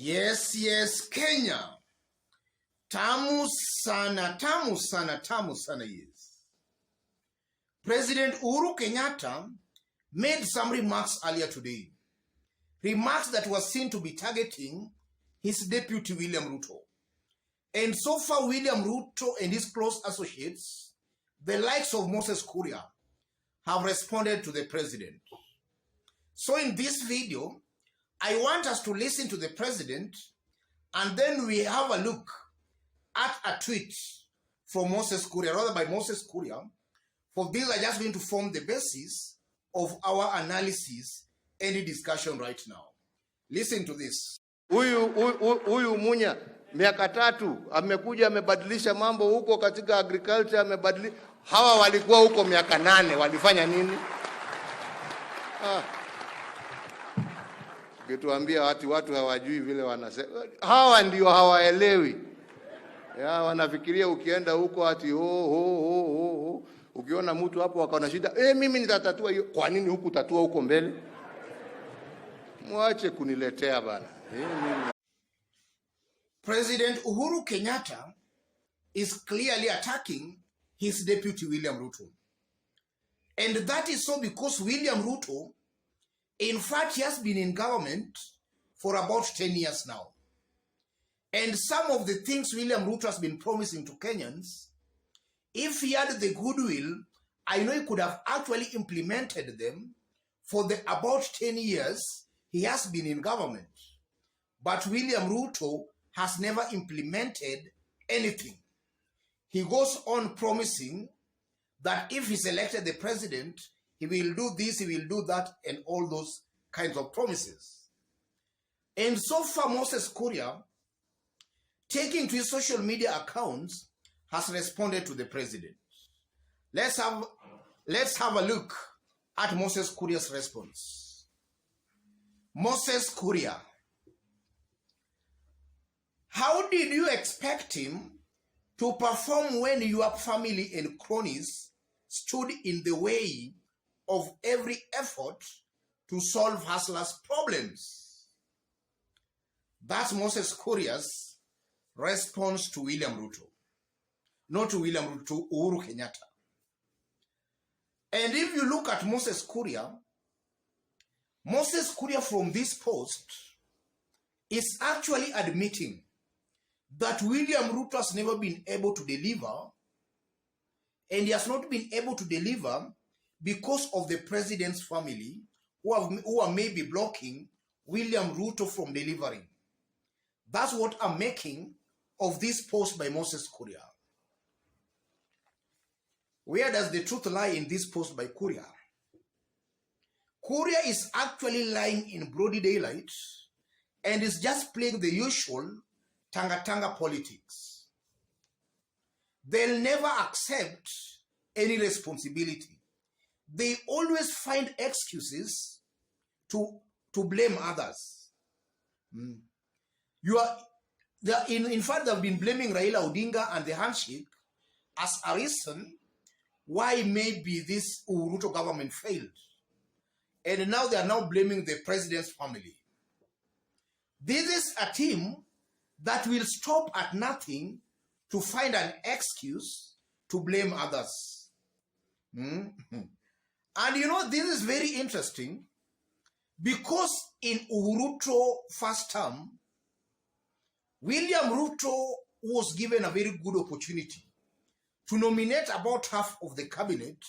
Yes, Kenya. Tamu sana, yes. President Uhuru Kenyatta made some remarks earlier today. Remarks that were seen to be targeting his deputy William Ruto. And so far, William Ruto and his close associates, the likes of Moses Kuria, have responded to the president. So in this video, I want us to listen to the president, and then we have a look at a tweet from Moses Kuria, rather by Moses Kuria. For these are just going to form the basis of our analysis and discussion right now. Listen to this. Huyu Munya miaka 3 amekuja amebadilisha mambo huko katika agriculture, amebadilisha. Hawa walikuwa huko miaka 8, walifanya nini? Kituambia watu hawajui vile wanasema. Hawa ndio hawaelewi. Wanafikiria ukienda huko ati ukiona mtu hapo akaona shida, mimi nitatatua hiyo. Kwa nini huku tatua huko mbele? Mwache kuniletea bana. President Uhuru Kenyatta is clearly attacking his deputy William Ruto. And that is so because William Ruto, in fact, he has been in government for about 10 years now. And some of the things William Ruto has been promising to Kenyans, if he had the goodwill, I know he could have actually implemented them for the about 10 years he has been in government. But William Ruto has never implemented anything. He goes on promising that if he's elected the president, he will do this, he will do that, and all those kinds of promises. And so far, Moses Kuria, taking to his social media accounts, has responded to the president. Let's have a look at Moses Kuria's response. Moses Kuria: how did you expect him to perform when your family and cronies stood in the way of every effort to solve hustlers' problems? That's Moses Kuria's response to William Ruto. Not to William Ruto, to Uhuru Kenyatta. And if you look at Moses Kuria from this post is actually admitting that William Ruto has never been able to deliver, and he has not been able to deliver because of the president's family who are maybe blocking William Ruto from delivering. That's what I'm making of this post by Moses Kuria. Where does the truth lie in this post by Kuria? Kuria is actually lying in broad daylight and is just playing the usual tanga politics. They'll never accept any responsibility. They always find excuses to blame others. In fact, they've been blaming Raila Odinga and the handshake as a reason why maybe this Ruto government failed. And now they are now blaming the president's family. This is a team that will stop at nothing to find an excuse to blame others. And you know, this is very interesting because in Uhuru first term, William Ruto was given a very good opportunity to nominate about half of the cabinet.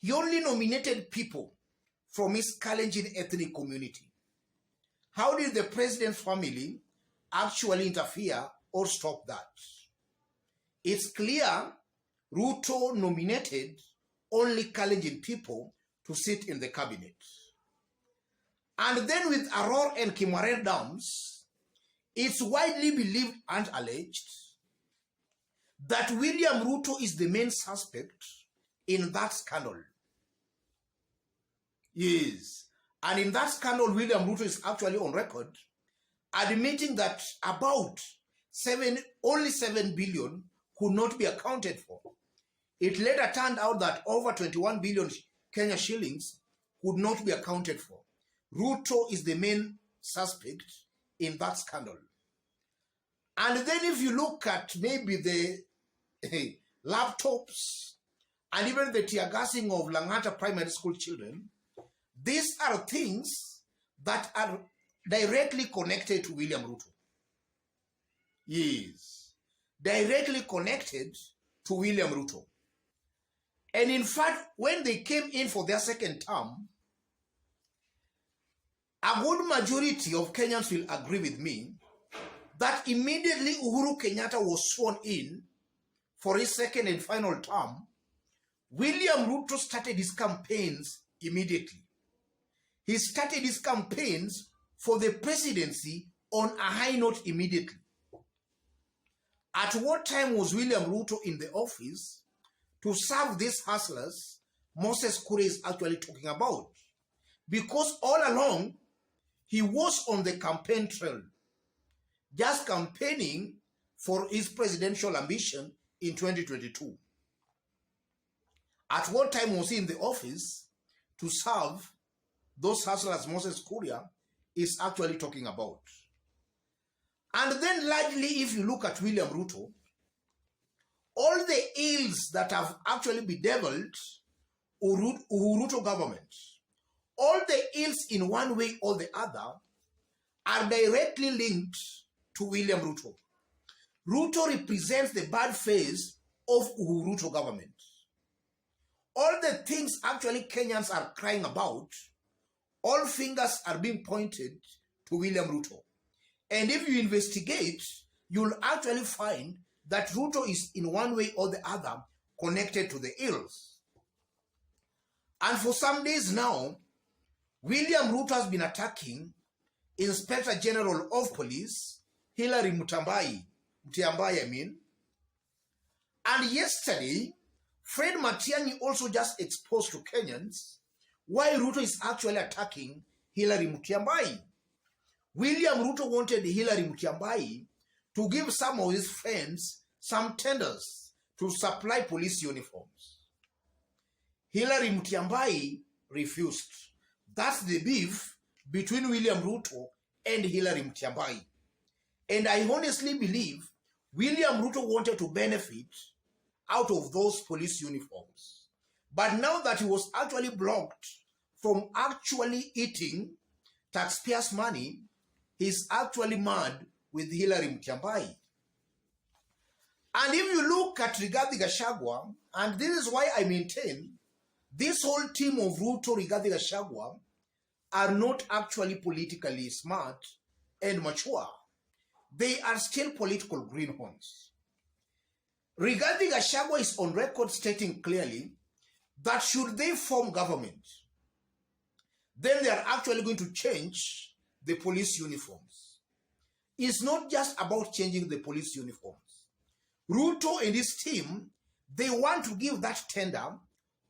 He only nominated people from his Kalenjin ethnic community. How did the president's family actually interfere or stop that? It's clear Ruto nominated only Kalenjin people to sit in the cabinet. And then with Aror and Kimwaren dams, it's widely believed and alleged that William Ruto is the main suspect in that scandal. Yes. And in that scandal, William Ruto is actually on record admitting that about only 7 billion could not be accounted for. It later turned out that over 21 billion Kenya shillings could not be accounted for. Ruto is the main suspect in that scandal. And then if you look at maybe the laptops and even the tear gassing of Langata primary school children, these are things that are directly connected to William Ruto. Yes, directly connected to William Ruto. And in fact, when they came in for their second term, a good majority of Kenyans will agree with me that immediately Uhuru Kenyatta was sworn in for his second and final term, William Ruto started his campaigns immediately. He started his campaigns for the presidency on a high note immediately. At what time was William Ruto in the office to serve these hustlers Moses Kuria is actually talking about? Because all along, he was on the campaign trail, just campaigning for his presidential ambition in 2022. At what time was he in the office to serve those hustlers Moses Kuria is actually talking about? And then largely, if you look at William Ruto, all the ills that have actually bedeviled Uhuru government, all the ills in one way or the other are directly linked to William Ruto. Ruto represents the bad face of Uhuru government. All the things actually Kenyans are crying about, all fingers are being pointed to William Ruto. And if you investigate, you'll actually find that Ruto is in one way or the other connected to the ills. And for some days now, William Ruto has been attacking Inspector General of Police, Hilary Mutyambai, And yesterday, Fred Matiang'i also just exposed to Kenyans why Ruto is actually attacking Hilary Mutyambai. William Ruto wanted Hilary Mutyambai to give some of his friends some tenders to supply police uniforms. Hilary Mutyambai refused. That's the beef between William Ruto and Hilary Mutyambai. And I honestly believe William Ruto wanted to benefit out of those police uniforms. But now that he was actually blocked from actually eating taxpayers' money, he's actually mad with Hilary Mutyambai. And if you look at Rigathi Gachagua, and this is why I maintain this whole team of Ruto, Rigathi Gachagua, are not actually politically smart and mature. They are still political greenhorns. Rigathi Gachagua is on record stating clearly that should they form government, then they are actually going to change the police uniforms. It's not just about changing the police uniforms. Ruto and his team, they want to give that tender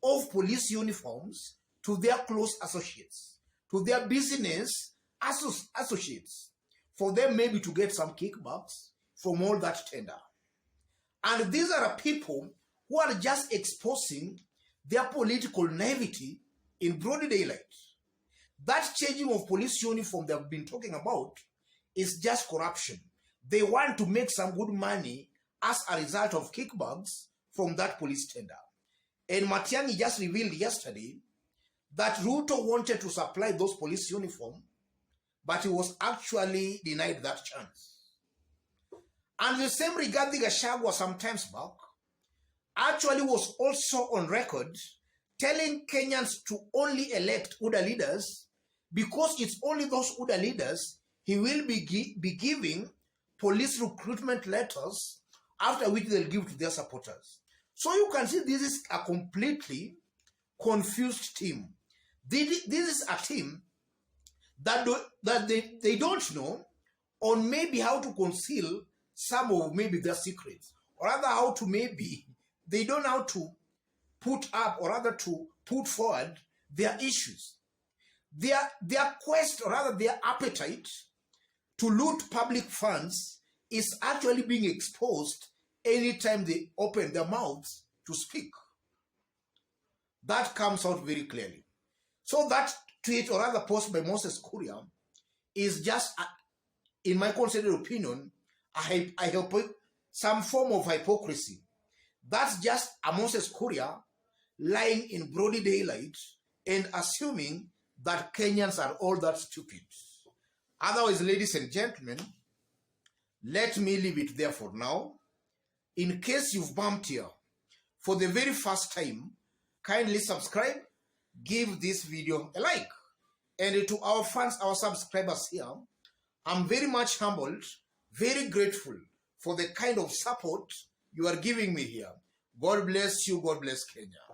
of police uniforms to their close associates, to their business associates, for them maybe to get some kickbacks from all that tender. And these are people who are just exposing their political naivety in broad daylight. That changing of police uniform they've been talking about is just corruption. They want to make some good money as a result of kickbacks from that police tender. And Matiang'i just revealed yesterday that Ruto wanted to supply those police uniforms, but he was actually denied that chance. And the same Rigathi Gachagua some times back actually was also on record telling Kenyans to only elect UDA leaders because it's only those UDA leaders he will be giving police recruitment letters, after which they'll give to their supporters. So you can see this is a completely confused team. This is a team that they don't know on maybe how to conceal some of maybe their secrets, or rather how to maybe, they don't know how to put up, or rather to put forward their issues. Their quest, or rather their appetite to loot public funds is actually being exposed anytime they open their mouths to speak. That comes out very clearly. So that tweet, or rather post by Moses Kuria, is just in my considered opinion, I have some form of hypocrisy. That's just a Moses Kuria lying in broad daylight and assuming that Kenyans are all that stupid. Otherwise, ladies and gentlemen, let me leave it there for now. In case you've bumped here for the very first time, kindly subscribe, give this video a like. And to our fans, our subscribers here, I'm very much humbled, very grateful for the kind of support you are giving me here. God bless you. God bless Kenya.